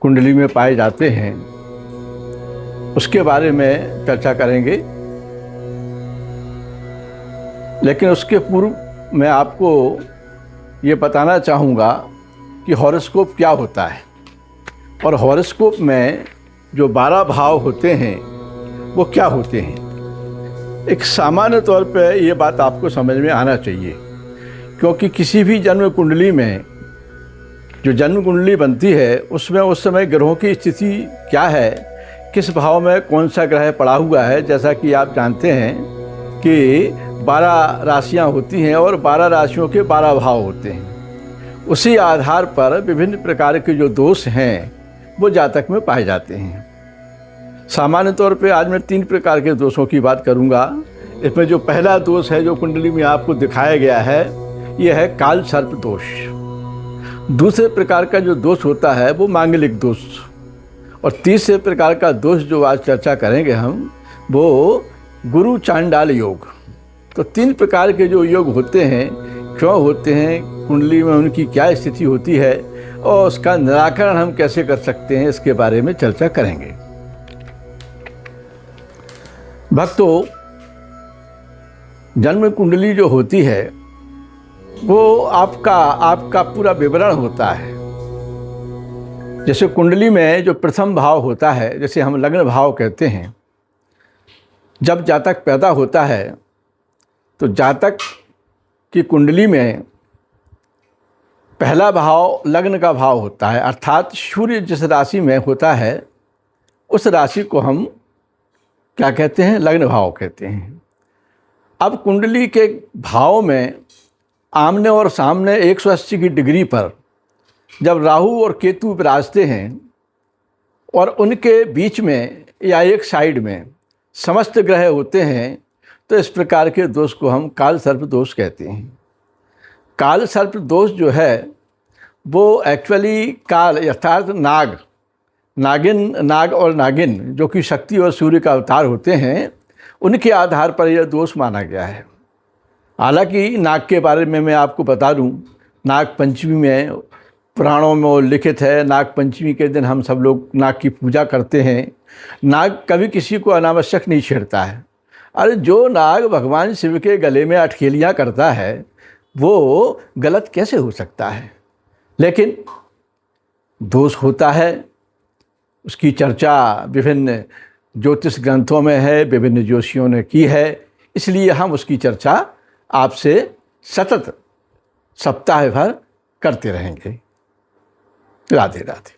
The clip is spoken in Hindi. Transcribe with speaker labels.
Speaker 1: कुंडली में पाए जाते हैं उसके बारे में चर्चा करेंगे। लेकिन उसके पूर्व मैं आपको ये बताना चाहूँगा कि हॉरोस्कोप क्या होता है और हॉरोस्कोप में जो 12 भाव होते हैं वो क्या होते हैं। एक सामान्य तौर पे ये बात आपको समझ में आना चाहिए, क्योंकि किसी भी जन्म कुंडली में जो जन्म कुंडली बनती है उसमें उस समय ग्रहों की स्थिति क्या है, किस भाव में कौन सा ग्रह पड़ा हुआ है। जैसा कि आप जानते हैं कि 12 राशियां होती हैं और 12 राशियों के 12 भाव होते हैं। उसी आधार पर विभिन्न प्रकार के जो दोष हैं वो जातक में पाए जाते हैं। सामान्य तौर पे आज मैं 3 प्रकार के दोषों की बात करूंगा। इसमें जो पहला दोष है जो कुंडली में आपको दिखाया गया है ये है काल सर्प दोष। दूसरे प्रकार का जो दोष होता है वो मांगलिक दोष, और तीसरे प्रकार का दोष जो आज चर्चा करेंगे हम वो गुरु चांडाल योग। तो 3 प्रकार के जो योग होते हैं, क्यों होते हैं, कुंडली में उनकी क्या स्थिति होती है और उसका निराकरण हम कैसे कर सकते हैं, इसके बारे में चर्चा करेंगे। भक्तों, जन्म कुंडली जो होती है वो आपका पूरा विवरण होता है। जैसे कुंडली में जो प्रथम भाव होता है, जैसे हम लग्न भाव कहते हैं, जब जातक पैदा होता है तो जातक की कुंडली में पहला भाव लग्न का भाव होता है, अर्थात सूर्य जिस राशि में होता है उस राशि को हम क्या कहते हैं, लग्न भाव कहते हैं। अब कुंडली के भाव में आमने और सामने 180 की डिग्री पर जब राहु और केतु विराजते हैं और उनके बीच में या एक साइड में समस्त ग्रह होते हैं, तो इस प्रकार के दोष को हम काल सर्प दोष कहते हैं। काल सर्प दोष जो है वो एक्चुअली काल अर्थात नाग और नागिन जो कि शक्ति और सूर्य का अवतार होते हैं, उनके आधार पर यह दोष माना गया है। हालांकि नाग के बारे में मैं आपको बता दूं, नाग पंचमी में पुराणों में वो लिखित है, नाग पंचमी के दिन हम सब लोग नाग की पूजा करते हैं। नाग कभी किसी को अनावश्यक नहीं छेड़ता है। अरे जो नाग भगवान शिव के गले में अटखेलियाँ करता है वो गलत कैसे हो सकता है। लेकिन दोष होता है, उसकी चर्चा विभिन्न ज्योतिष ग्रंथों में है, विभिन्न ज्योतिषियों ने की है, इसलिए हम उसकी चर्चा आपसे सतत सप्ताह भर करते रहेंगे। राधे राधे।